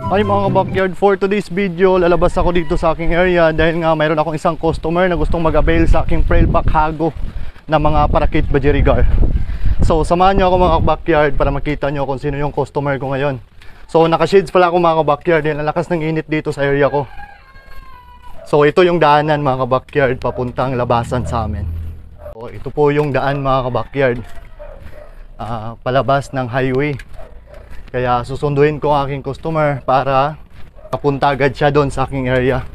Ay mga backyard, for today's video, lalabas ako dito sa aking area dahil nga mayroon akong isang customer na gustong mag-avail sa aking trail pack hago na mga parakit budgerigar. So samahan nyo ako mga backyard para makita nyo kung sino yung customer ko ngayon. So naka-shades pala ako mga backyard dahil ang lakas ng init dito sa area ko. So ito yung daanan mga backyard papuntang labasan sa amin. So ito po yung daan mga backyard, palabas ng highway. Kaya susunduin ko ang aking customer para papunta agad siya doon sa aking area.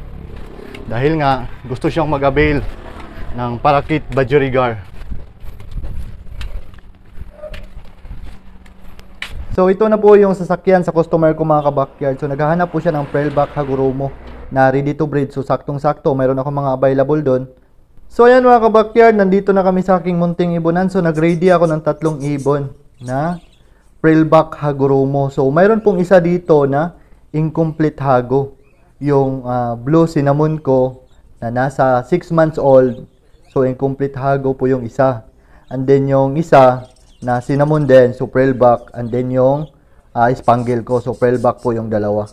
Dahil nga gusto siyang mag-avail ng parakit budgerigar. So ito na po yung sasakyan sa customer ko mga ka-backyard. So naghahanap po siya ng Pearlback Haguromo na ready to breed. So saktong-sakto, mayroon ako mga available doon. So ayan mga ka-backyard, nandito na kami sa aking munting ibonan. So nag-ready ako ng 3 ibon na Pearlback Haguromo. So mayroon pong isa dito na incomplete hago. Yung blue cinnamon ko na nasa 6 months old. So incomplete hago po yung isa. And then yung isa na cinnamon din, so Pearlback. And then yung spangle ko, so Pearlback po yung dalawa.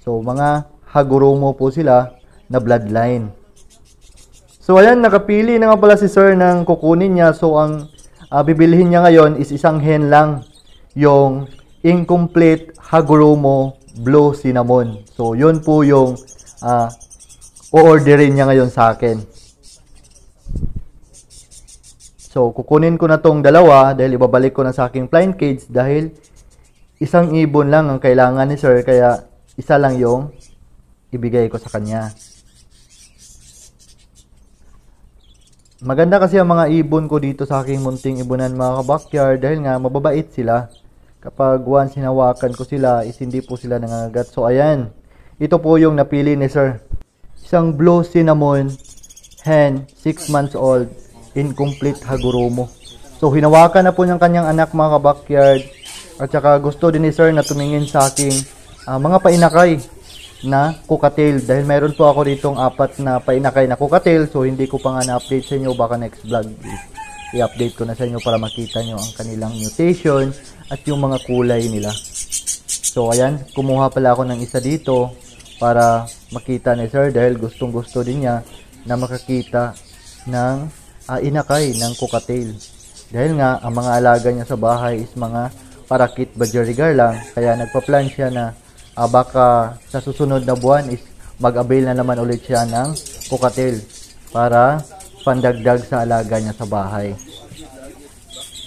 So mga Haguromo po sila na bloodline. So ayan, nakapili na nga pala si sir ng kukunin niya. So ang bibilihin niya ngayon is isang hen lang, yung incomplete Haguromo blue cinnamon. So yun po yung o-orderin niya ngayon sa akin. So kukunin ko na tong dalawa dahil ibabalik ko na sa aking flying cage dahil isang ibon lang ang kailangan ni sir, kaya isa lang yung ibigay ko sa kanya. Maganda kasi ang mga ibon ko dito sa aking munting ibonan mga ka-backyard dahil nga mababait sila. Kapag once hinawakan ko sila, is hindi po sila nangangagat. So ayan, ito po yung napili ni sir. Isang blue cinnamon hen, 6 months old, incomplete Haguromo. So hinawakan na po ng kanyang anak mga ka-backyard. At saka gusto din ni sir na tumingin sa aking mga painakay na cocktail. Dahil mayroon po ako ditong 4 na painakay na cocktail. So hindi ko pa nga na-update sa inyo, baka next vlog i-update ko na sa inyo para makita nyo ang kanilang mutation at yung mga kulay nila. So ayan, kumuha pala ako ng isa dito para makita ni sir dahil gustong gusto din niya na makakita ng inakay ng cocktail. Dahil nga ang mga alaga niya sa bahay is mga parakit budgerigar lang, kaya nagpa-plan siya na baka sa susunod na buwan is mag-avail na naman ulit siya ng cocktail para pandagdag sa alaga niya sa bahay.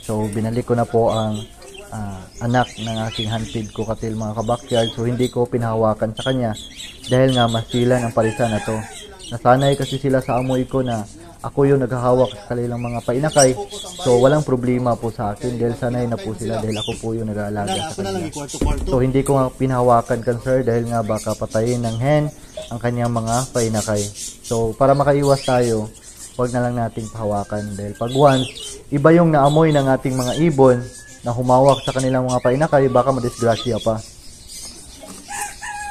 So binalik ko na po ang anak ng aking hunted cocktail mga ka-backyard. So hindi ko pinahawakan sa kanya dahil nga masilan ang parisa na to. Nasanay kasi sila sa amoy ko na ako yung naghahawak sa kanilang mga painakay. So walang problema po sa akin dahil sanay na po sila dahil ako po yung nag-aalaga sa kanila. So hindi ko nga pinahawakan kan sir dahil nga baka patayin ng hen ang kanyang mga painakay. So para makaiwas tayo, huwag na lang nating pahawakan dahil pag once iba yung naamoy ng ating mga ibon na humawak sa kanilang mga painakay, baka madisgrasya pa.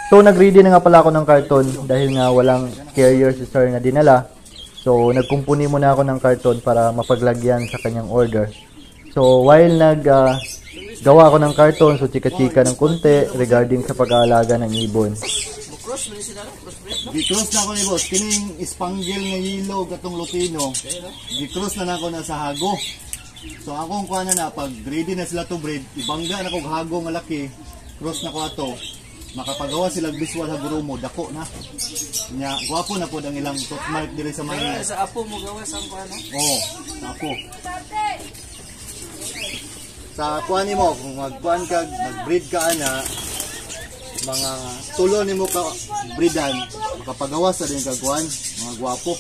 So nag-ready na nga pala ako ng karton dahil nga walang carrier si sir na dinala. So nagkumpuni muna ako ng karton para mapaglagyan sa kanyang order. So while gawa ako ng karton, so chika-chika ng konti regarding sa pag-aalaga ng ibon. Di-cross na ako ni boss. Kining spangle nga yellow katong lutino. Di-cross na ako na sa hago. So akong kuha na pag ready na sila to breed, ibangga na kong hago nga laki. Cross na ko ato. Makapagawa sila visual Haguromo, dako na. Nya, gwapo na po ang ilang toothmark diri sa mga. Sa apo mo gawas ang kuha no? Oo, sa apo. Sa kuha nimo kung magkuan ka, mag-breed ka ana, mga tulo nimo ka breedan, makapagawa sa din kagwan, mga gwapo.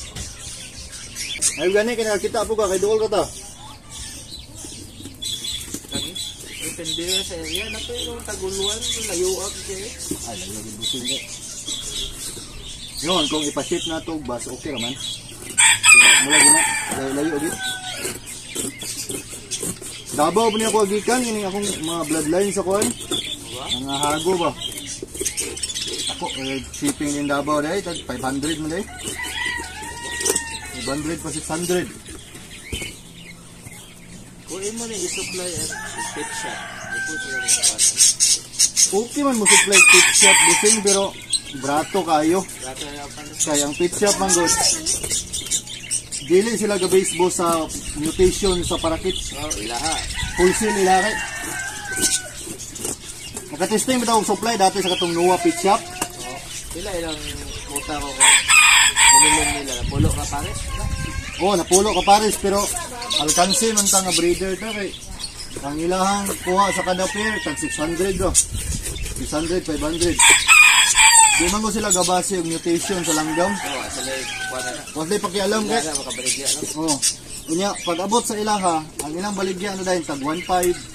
Ay gani kaya kita po ka kay duol ka ta. Depende sa area na to yung taguluan, layuak siya. Ay, layo busing ko. Yun, kung ipaship na to bus, okay naman. Mula gina, layo agad. Dabaw po niya ako agikan, yun akong mga bloodline sa kuhan. Mga hago ba? Ako, shipping din Dabaw dahil, 500 mo dahil. 500 pa 600. Kunin mo na i-supply at pet shop. po sila mga kwarta. Okay man mo supply pit shop busing pero brato kayo. Rato na ang paano. Kaya ang pit shop man good. Dili sila ga-base bo sa mutation sa parakit. Oh, ilaha. Wholesale nila kay. Nakatesting ba daw ang supply dati sa katong Noah pit shop? Oh, pila ilang muta ko ka. Minimum nila. Pulo ka pares. Oh, napulo ka pares pero alkansi man ta nga breeder ta kay ang ilahang kuha sa kada pair tag 600 do. 600, 500. Di man ko sila gabase yung mutation sa langgam. Oh, sila kwarta na. Wala pakialam kay. Ilaha, makabaligya, no? Oh. Kunya pag abot sa ilaha, ang ilang baligya ano dahil tag 1.5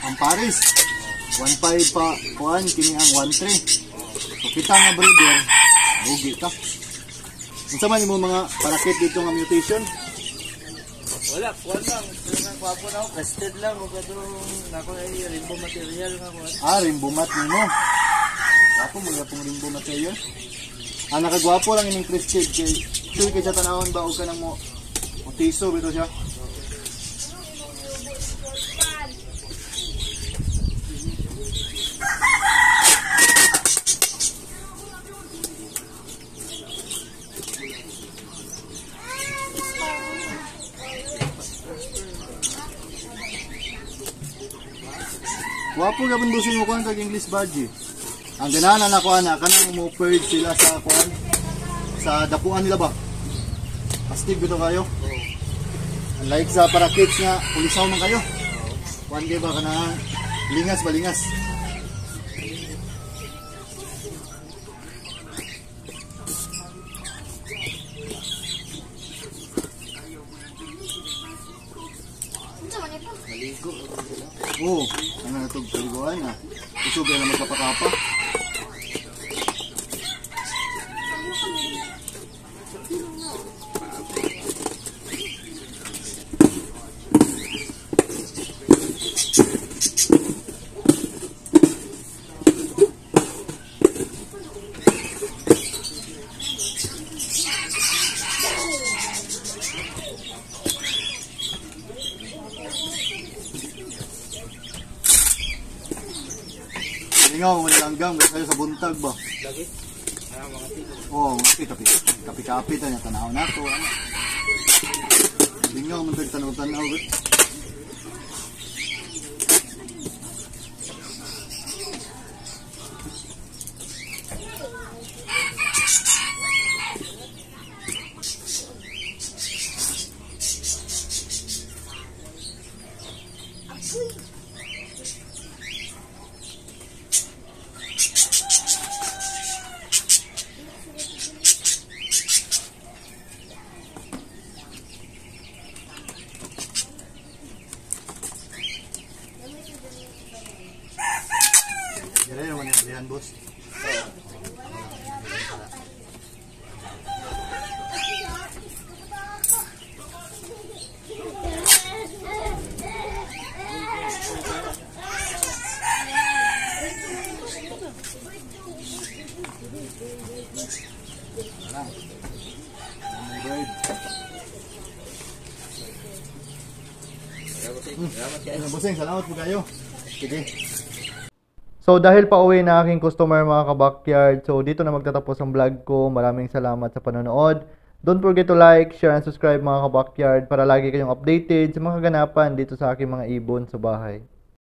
ang pares. 1.5 pa kuan kini ang 1.3. So kita nga breeder, bugi ka. Unsa man imo mga parakit dito nga mutation? Wala, kuwan lang. Kaya kwapo na ako, casted lang. O katong, nako ay rainbow material nga kuwan. Rainbow mat nimo. Ako mga pong rainbow material. Nakagwapo lang ining crested kay sure kay sa tanawon ba og kanang mo tiso bito siya. Wapo gabon busing mo kuan kag English badge. Ang ganahan na ko ana kanang mo purge sila sa kuan sa dapuan nila ba. Astig bito kayo. Like sa parakits nga pulisaw man kayo. Kuan kay ba kanang lingas ba lingas. Maligo. Oo, ano na itong paliguan na. Gusto kaya na magkapakapa. Ingaw, wala langgam, kayo sa buntag ba? Lagi? Mga tito. Oo, kapi-kapi tayo, tanaw na to. Ingaw, man tanaw-tanaw. Dire naman yung alihan, boss. Bird. Bossing, salamat po kayo. Sige. So dahil pauwi na aking customer mga ka-backyard, so dito na magtatapos ang vlog ko. Maraming salamat sa panonood. Don't forget to like, share, and subscribe mga ka-backyard para lagi kayong updated sa mga kaganapan dito sa aking mga ibon sa bahay.